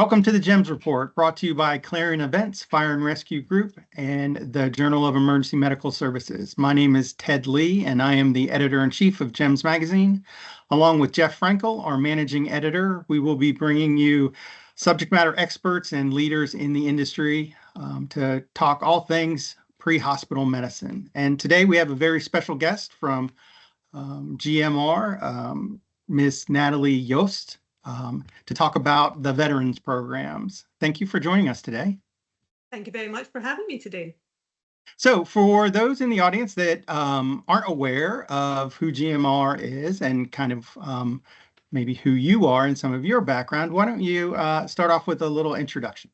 Welcome to the JEMS Report, brought to you by Clarion Events, Fire and Rescue Group, and the Journal of Emergency Medical Services. My name is Ted Lee, and I am the Editor-in-Chief of JEMS Magazine. Along with Jeff Frankel, our Managing Editor, we will be bringing you subject matter experts and leaders in the industry to talk all things pre-hospital medicine. And today we have a very special guest from GMR, Miss Natalie Jobst, to talk about the veterans programs. Thank you for joining us today. Thank you very much for having me today. So for those in the audience that aren't aware of who GMR is and kind of maybe who you are and some of your background, why don't you start off with a little introduction?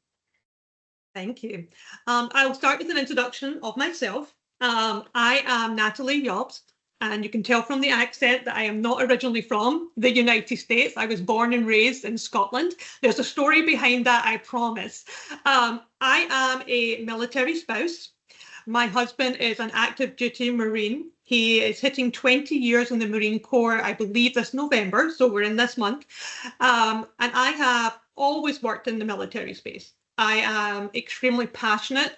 Thank you. I'll start with an introduction of myself. I am Natalie Jobst, and you can tell from the accent that I am not originally from the United States. I was born and raised in Scotland. There's a story behind that, I promise. I am a military spouse. My husband is an active duty Marine. He is hitting 20 years in the Marine Corps, I believe this November, so we're in this month. And I have always worked in the military space. I am extremely passionate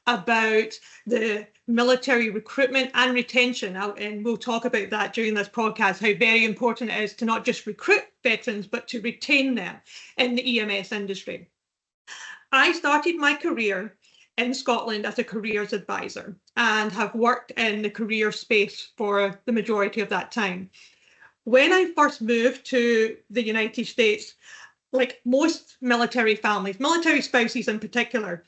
about the military recruitment and retention, and we'll talk about that during this podcast, how very important it is to not just recruit veterans, but to retain them in the EMS industry. I started my career in Scotland as a careers advisor and have worked in the career space for the majority of that time. When I first moved to the United States, like most military families, military spouses in particular,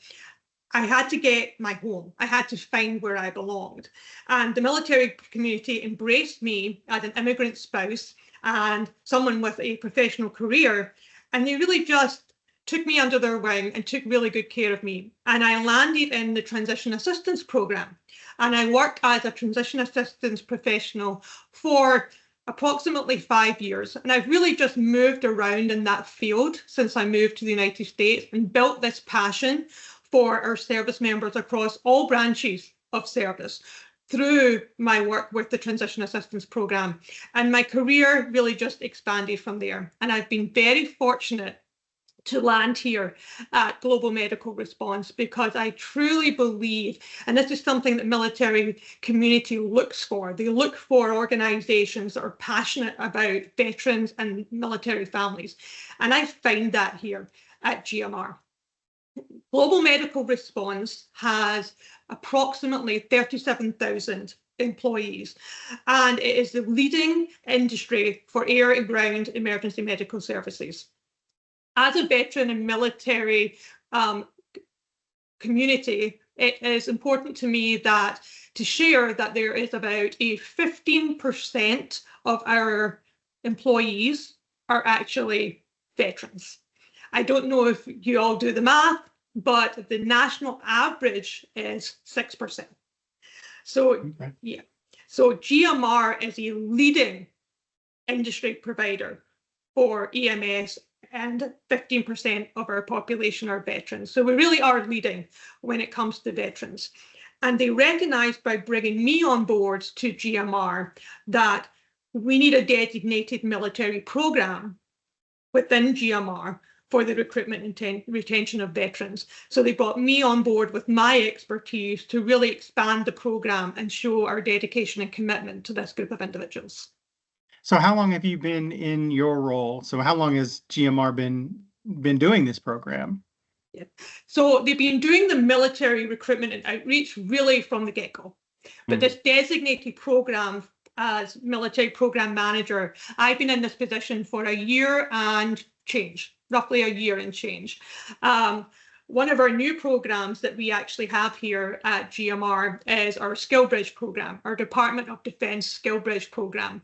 I had to get my home. I had to find where I belonged. And the military community embraced me as an immigrant spouse and someone with a professional career. And they really just took me under their wing and took really good care of me. And I landed in the transition assistance program. And I worked as a transition assistance professional for approximately 5 years. And I've really just moved around in that field since I moved to the United States and built this passion for our service members across all branches of service through my work with the Transition Assistance Program. And my career really just expanded from there. And I've been very fortunate to land here at Global Medical Response because I truly believe, and this is something that military community looks for, they look for organizations that are passionate about veterans and military families. And I find that here at GMR. Global Medical Response has approximately 37,000 employees, and it is the leading industry for air and ground emergency medical services. As a veteran and military community, it is important to me to share that there is about a 15% of our employees are actually veterans. I don't know if you all do the math, but the national average is 6%. So, okay. Yeah. So GMR is a leading industry provider for EMS, and 15% of our population are veterans. So we really are leading when it comes to veterans. And they recognized by bringing me on board to GMR that we need a designated military program within GMR for the recruitment and retention of veterans. So they brought me on board with my expertise to really expand the program and show our dedication and commitment to this group of individuals. So how long have you been in your role? So how long has GMR been doing this program? Yeah. So they've been doing the military recruitment and outreach really from the get-go. But this designated program as military program manager, I've been in this position for a year and change, roughly a year and change. One of our new programs that we actually have here at GMR is our Skill Bridge program, our Department of Defense Skill Bridge program.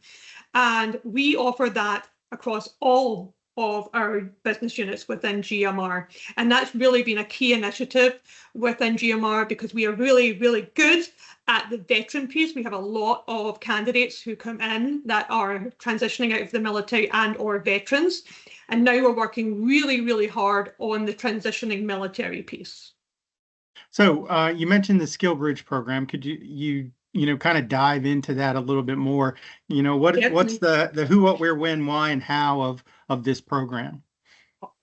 And we offer that across all of our business units within GMR. And that's really been a key initiative within GMR because we are really, really good at the veteran piece. We have a lot of candidates who come in that are transitioning out of the military and or veterans. And now we're working really, really hard on the transitioning military piece. So you mentioned the Skill Bridge program. Could you kind of dive into that a little bit more? What's the who, what, where, when, why, and how of this program?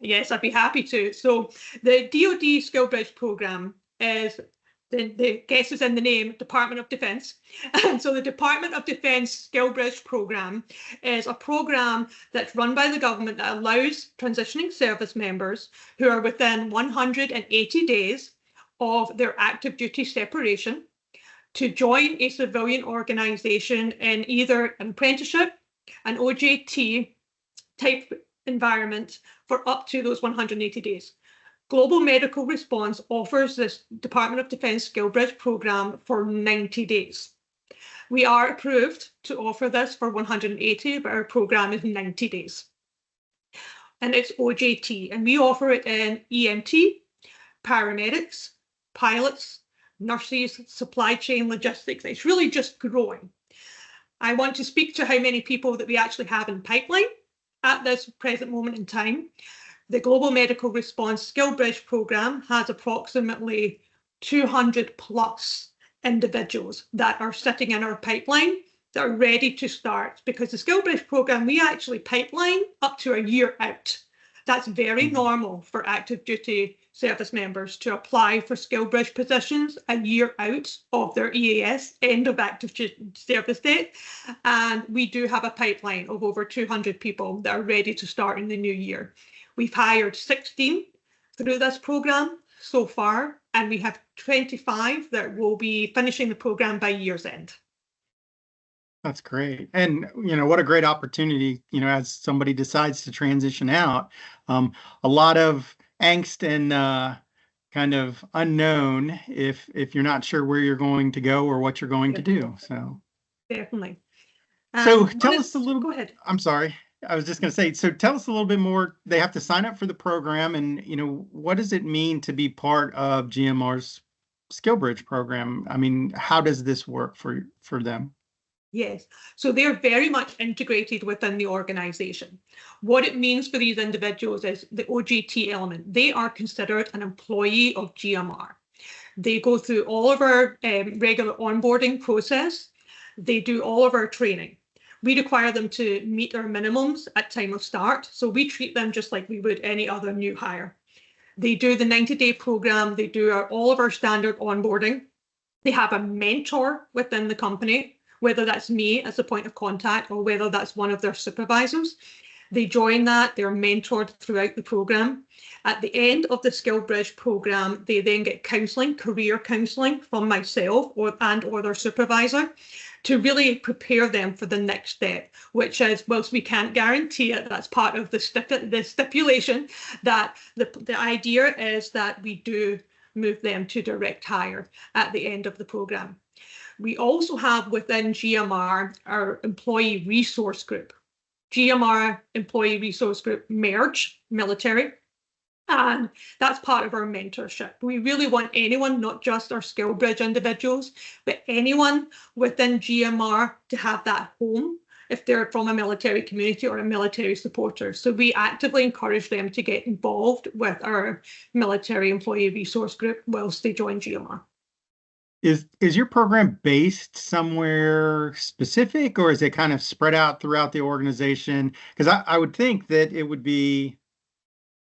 Yes, I'd be happy to. So the DoD Skill Bridge program is, the guess is in the name, Department of Defense. And so the Department of Defense Skill Bridge program is a program that's run by the government that allows transitioning service members who are within 180 days of their active duty separation to join a civilian organization in either an apprenticeship, an OJT type environment for up to those 180 days. Global Medical Response offers this Department of Defense Skill Bridge program for 90 days. We are approved to offer this for 180, but our program is 90 days. And it's OJT, and we offer it in EMT, paramedics, pilots, nurses, supply chain logistics. It's really just growing. I want to speak to how many people that we actually have in pipeline at this present moment in time. The Global Medical Response Skill Bridge program has approximately 200 plus individuals that are sitting in our pipeline that are ready to start, because the Skill Bridge program, we actually pipeline up to a year out. That's very normal for active duty service members to apply for Skill Bridge positions a year out of their EAS, end of active service date. And we do have a pipeline of over 200 people that are ready to start in the new year. We've hired 16 through this program so far, and we have 25 that will be finishing the program by year's end. That's great. And, what a great opportunity, as somebody decides to transition out. A lot of angst and kind of unknown if you're not sure where you're going to go or what you're going to do. So definitely. So tell us a little. Go ahead. I'm sorry. I was just going to say, so tell us a little bit more. They have to sign up for the program, and what does it mean to be part of GMR's Skill Bridge program? I mean, how does this work for them? Yes, so they're very much integrated within the organization. What it means for these individuals is the OJT element. They are considered an employee of GMR. They go through all of our regular onboarding process. They do all of our training. We require them to meet our minimums at time of start. So we treat them just like we would any other new hire. They do the 90-day program. They do all of our standard onboarding. They have a mentor within the company, whether that's me as a point of contact or whether that's one of their supervisors. They join that, they're mentored throughout the program. At the end of the Skill Bridge program, they then get counselling, career counselling from myself or their supervisor to really prepare them for the next step, which is, whilst we can't guarantee it, that's part of the stipulation, that the idea is that we do move them to direct hire at the end of the program. We also have within GMR our employee resource group. GMR employee resource group merge military, and that's part of our mentorship. We really want anyone, not just our Skill Bridge individuals, but anyone within GMR to have that home if they're from a military community or a military supporter. So we actively encourage them to get involved with our military employee resource group whilst they join GMR. Is your program based somewhere specific, or is it kind of spread out throughout the organization? Because I would think that it would be,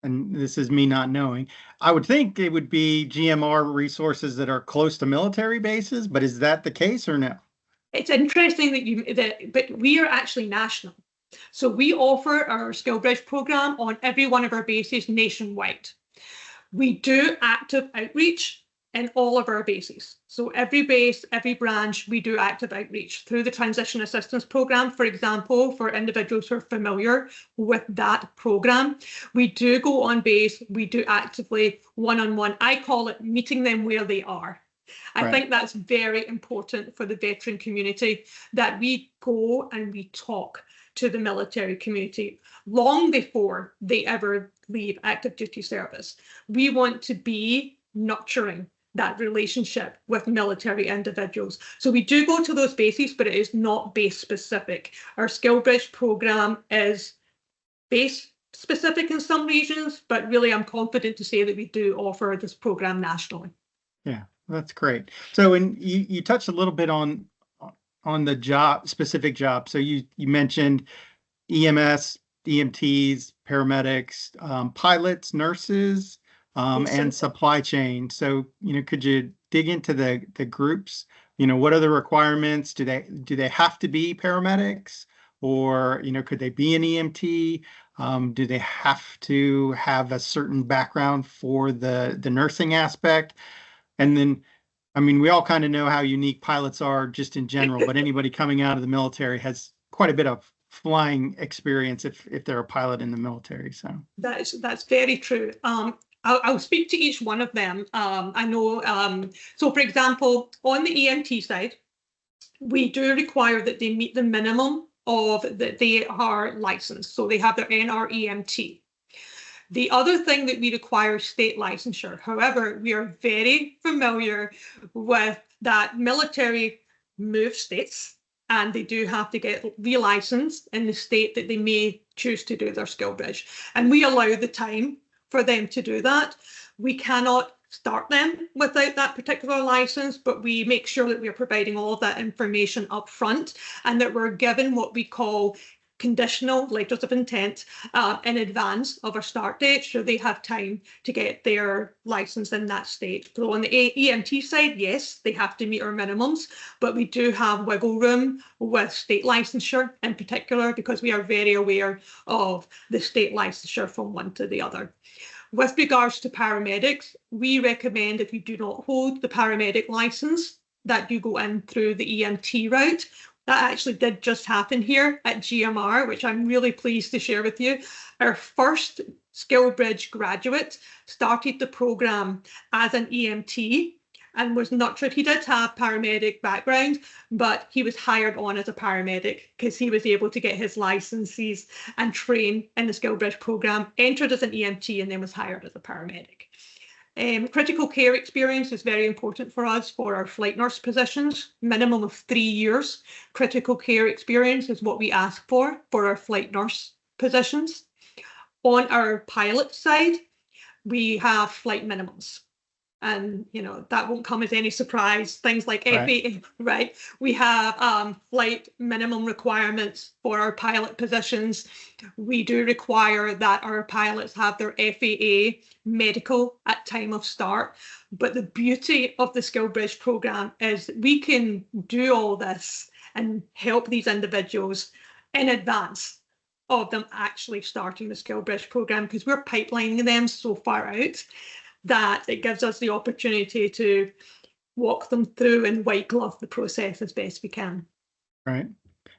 and this is me not knowing, I would think it would be GMR resources that are close to military bases, but is that the case or no? It's interesting but we are actually national. So we offer our Skill Bridge program on every one of our bases nationwide. We do active outreach in all of our bases. So every base, every branch, we do active outreach through the Transition Assistance Program, for example, for individuals who are familiar with that program. We do go on base, we do actively one-on-one. I call it meeting them where they are. I think that's very important for the veteran community, that we go and we talk to the military community long before they ever leave active duty service. We want to be nurturing that relationship with military individuals. So we do go to those bases, but it is not base specific. Our Skill Bridge program is base specific in some regions, but really I'm confident to say that we do offer this program nationally. Yeah, that's great. So when you touched a little bit on the specific job. So you mentioned EMS, EMTs, paramedics, pilots, nurses, Yes, sir. and supply chain. So, could you dig into the groups? What are the requirements? Do they have to be paramedics, or could they be an EMT? Do they have to have a certain background for the nursing aspect? And then, I mean, we all kind of know how unique pilots are just in general, but anybody coming out of the military has quite a bit of flying experience if they're a pilot in the military. So That's very true. I'll speak to each one of them. I know. So, for example, on the EMT side, we do require that they meet the minimum of that they are licensed, so they have their NREMT. The other thing that we require is state licensure. However, we are very familiar with that military move states, and they do have to get relicensed in the state that they may choose to do their skill bridge. And we allow the time for them to do that. We cannot start them without that particular license, but we make sure that we're providing all of that information up front and that we're given what we call conditional letters of intent in advance of our start date, so they have time to get their license in that state. So on the EMT side, yes, they have to meet our minimums, but we do have wiggle room with state licensure in particular, because we are very aware of the state licensure from one to the other. With regards to paramedics, we recommend, if you do not hold the paramedic license, that you go in through the EMT route. That actually did just happen here at GMR, which I'm really pleased to share with you. Our first Skill Bridge graduate started the program as an EMT and was nurtured. He did have paramedic background, but he was hired on as a paramedic because he was able to get his licenses and train in the Skill Bridge program, entered as an EMT, and then was hired as a paramedic. Critical care experience is very important for us for our flight nurse positions, minimum of 3 years. Critical care experience is what we ask for our flight nurse positions. On our pilot side, we have flight minimums. And, that won't come as any surprise. Things like FAA, right? We have flight minimum requirements for our pilot positions. We do require that our pilots have their FAA medical at time of start. But the beauty of the Skill Bridge program is we can do all this and help these individuals in advance of them actually starting the Skill Bridge program, because we're pipelining them so far out that it gives us the opportunity to walk them through and white glove the process as best we can. Right.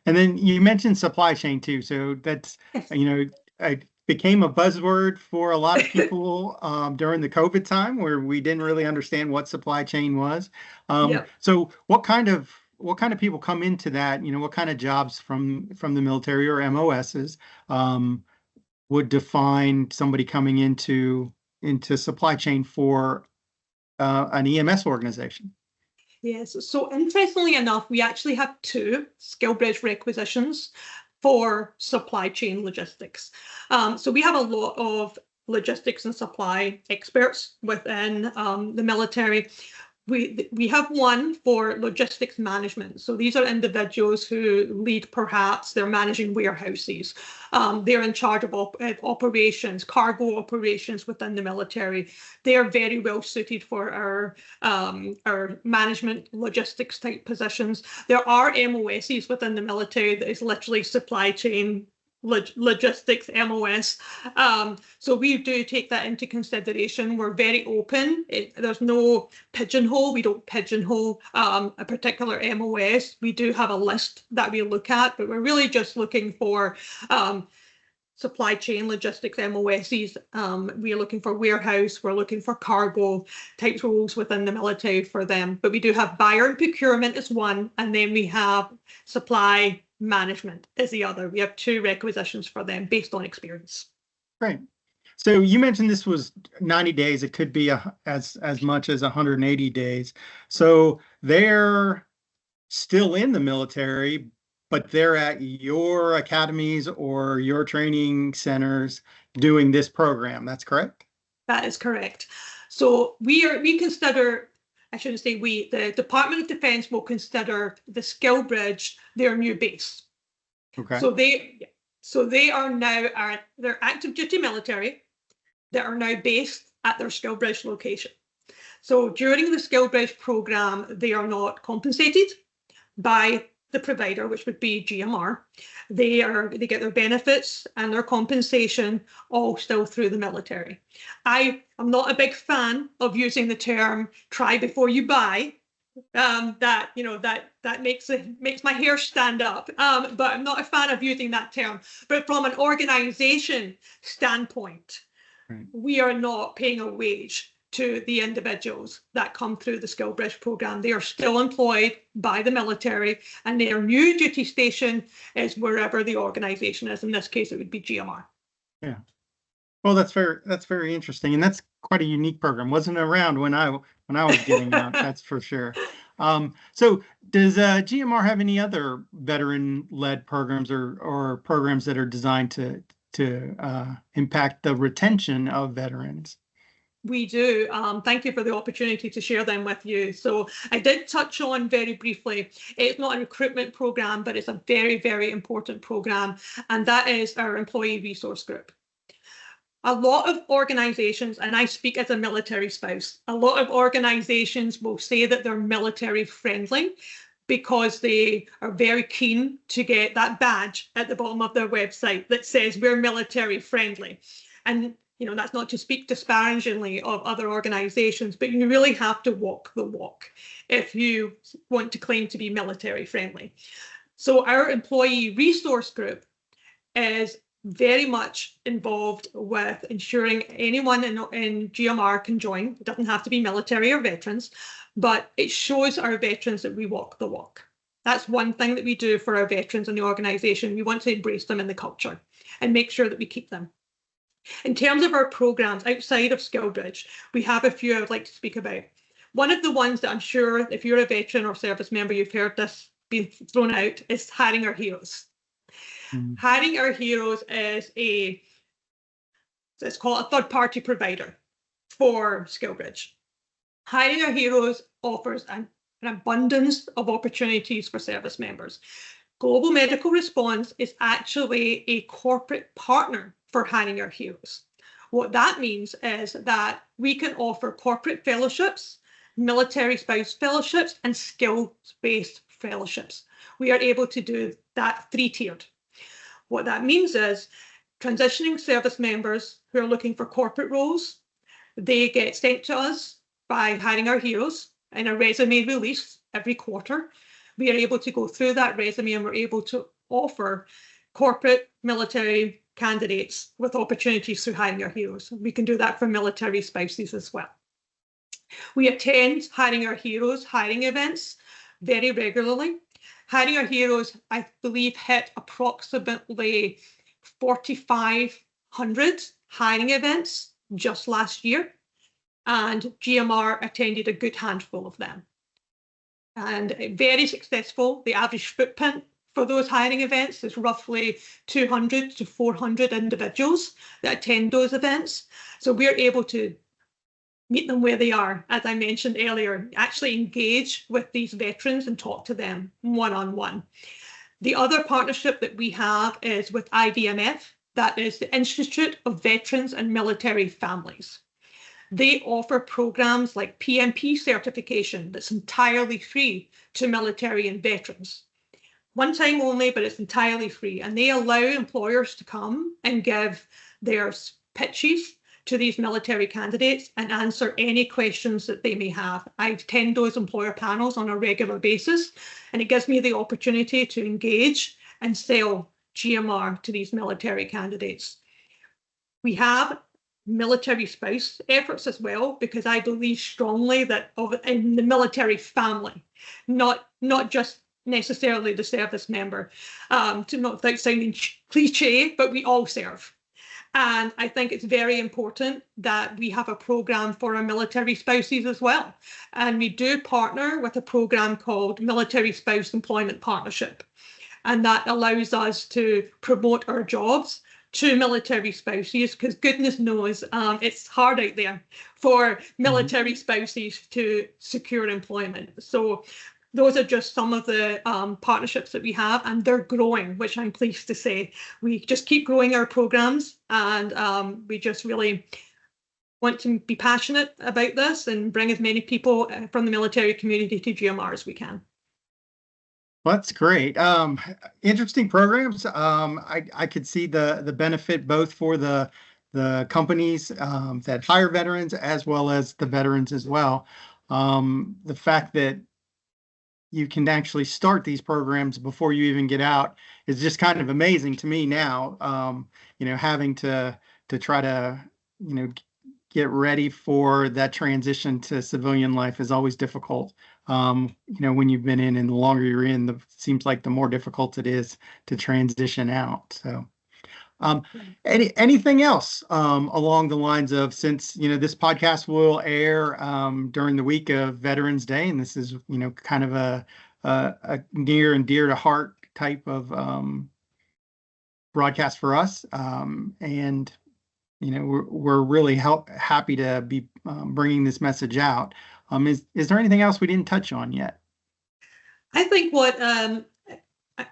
And then you mentioned supply chain too. So that's, it became a buzzword for a lot of people during the COVID time, where we didn't really understand what supply chain was. So what kind of people come into that? What kind of jobs from the military or MOSs would define somebody coming into supply chain for an EMS organization? Yes, so interestingly enough, we actually have 2 Skill Bridge requisitions for supply chain logistics. So we have a lot of logistics and supply experts within the military. We have one for logistics management. So these are individuals who lead, perhaps they're managing warehouses. They're in charge of operations, cargo operations within the military. They are very well suited for our management logistics type positions. There are MOSs within the military that is literally supply chain logistics MOS. So we do take that into consideration. We're very open. There's no pigeonhole. We don't pigeonhole a particular MOS. We do have a list that we look at, but we're really just looking for supply chain logistics MOSs. We're looking for warehouse. We're looking for cargo type roles within the military for them. But we do have buyer and procurement as one, and then we have supply management is the other. We have 2 requisitions for them based on experience. Great. So you mentioned this was 90 days. It could be as much as 180 days. So they're still in the military, but they're at your academies or your training centers doing this program. That's correct? That is correct. So we consider, I shouldn't say we, the Department of Defense will consider the Skill Bridge their new base. Okay. So they So they are now they're active duty military that are now based at their Skillbridge location. So during the Skillbridge program, they are not compensated by the provider, which would be GMR. They get their benefits and their compensation all still through the military. I am not a big fan of using the term "try before you buy." That makes my hair stand up. But I'm not a fan of using that term. But from an organization standpoint, right, we are not paying a wage to the individuals that come through the Skillbridge program. They are still employed by the military, and their new duty station is wherever the organization is. In this case, it would be GMR. Yeah. Well, that's very interesting, and that's quite a unique program. Wasn't around when I was getting out. That's for sure. So does GMR have any other veteran-led programs or programs that are designed to impact the retention of veterans? We do. Thank you for the opportunity to share them with you. So I did touch on very briefly, it's not a recruitment program, but it's a very, very important program, and that is our employee resource group. A lot of organizations, and I speak as a military spouse, a lot of organizations will say that they're military friendly because they are very keen to get that badge at the bottom of their website that says we're military friendly. And that's not to speak disparagingly of other organizations, but you really have to walk the walk if you want to claim to be military friendly. So our employee resource group is very much involved with ensuring anyone in GMR can join. It doesn't have to be military or veterans, but it shows our veterans that we walk the walk. That's one thing that we do for our veterans in the organization. We want to embrace them in the culture and make sure that we keep them. In terms of our programs outside of Skillbridge, we have a few I would like to speak about. One of the ones that I'm sure if you're a veteran or service member, you've heard this being thrown out is Hiring Our Heroes. Hiring Our Heroes is it's called a third-party provider for Skillbridge. Hiring Our Heroes offers an abundance of opportunities for service members. Global Medical Response is actually a corporate partner for Hiring Our Heroes. What that means is that we can offer corporate fellowships, military spouse fellowships, and skills-based fellowships. We are able to do that three-tiered. What that means is transitioning service members who are looking for corporate roles, they get sent to us by Hiring Our Heroes in a resume release every quarter. We are able to go through that resume and we're able to offer corporate military candidates with opportunities through Hiring Our Heroes. We can do that for military spouses as well. We attend Hiring Our Heroes hiring events very regularly. Hiring Our Heroes, I believe, hit approximately 4,500 hiring events just last year, and GMR attended a good handful of them. And very successful. The average footprint for those hiring events is roughly 200 to 400 individuals that attend those events. So we're able to meet them where they are, as I mentioned earlier, actually engage with these veterans and talk to them one-on-one. The other partnership that we have is with IVMF, that is the Institute of Veterans and Military Families. They offer programs like PMP certification that's entirely free to military and veterans. One time only, but it's entirely free. And they allow employers to come and give their pitches to these military candidates and answer any questions that they may have. I attend those employer panels on a regular basis, and it gives me the opportunity to engage and sell GMR to these military candidates. We have military spouse efforts as well, because I believe strongly that in the military family, not just necessarily the service member, without sounding cliche, but we all serve. And I think it's very important that we have a program for our military spouses as well. And we do partner with a program called Military Spouse Employment Partnership. And that allows us to promote our jobs to military spouses, because goodness knows it's hard out there for military spouses to secure employment. So those are just some of the partnerships that we have, and they're growing, which I'm pleased to say. We just keep growing our programs, and we just really want to be passionate about this and bring as many people from the military community to GMR as we can. Well, that's great. Interesting programs. I could see the benefit both for the companies that hire veterans as well as the veterans as well. The fact that you can actually start these programs before you even get out is just kind of amazing to me now. Having to try to get ready for that transition to civilian life is always difficult. When you've been in and the longer you're in, seems like the more difficult it is to transition out. So, anything else along the lines of, since this podcast will air during the week of Veterans Day, and this is kind of a near and dear to heart type of broadcast for us, and we're really happy to be bringing this message out. Is there anything else we didn't touch on yet? I think what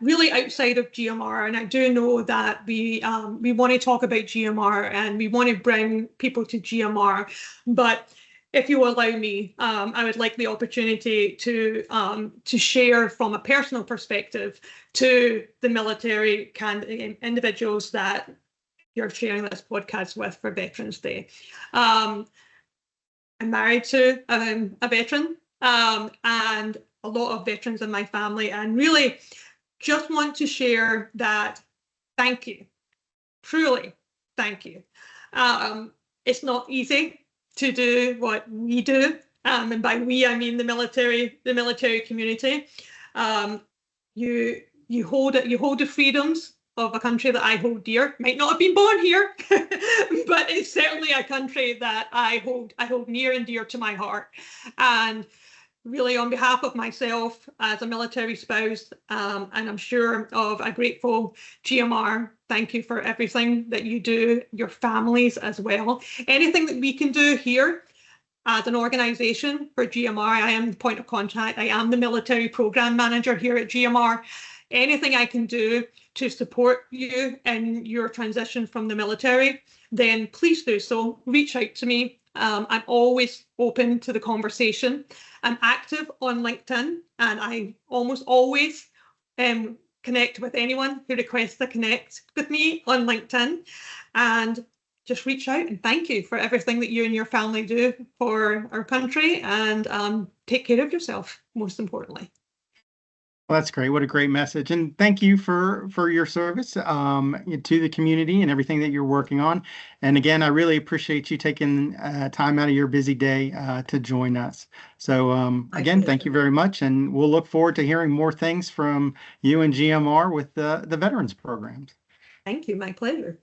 really outside of GMR, and I do know that we want to talk about GMR and we want to bring people to GMR, but if you allow me, I would like the opportunity to share from a personal perspective to the military individuals that you're sharing this podcast with for Veterans Day. I'm married to a veteran, and a lot of veterans in my family, and really just want to share that thank you, truly thank you. It's not easy to do what we do, and by we I mean the military community. You hold the freedoms of a country that I hold dear. Might not have been born here, but it's certainly a country that I hold near and dear to my heart. And really, on behalf of myself as a military spouse, and I'm sure of a grateful GMR, thank you for everything that you do, your families as well. Anything that we can do here as an organization for GMR, I am the point of contact. I am the military program manager here at GMR. Anything I can do to support you in your transition from the military, then please do so. Reach out to me. I'm always open to the conversation. I'm active on LinkedIn, and I almost always connect with anyone who requests to connect with me on LinkedIn. And just reach out and thank you for everything that you and your family do for our country, and take care of yourself, most importantly. Well, that's great. What a great message. And thank you for your service to the community and everything that you're working on. And again, I really appreciate you taking time out of your busy day to join us. So again, thank you very much. And we'll look forward to hearing more things from you and GMR with the veterans programs. Thank you. My pleasure.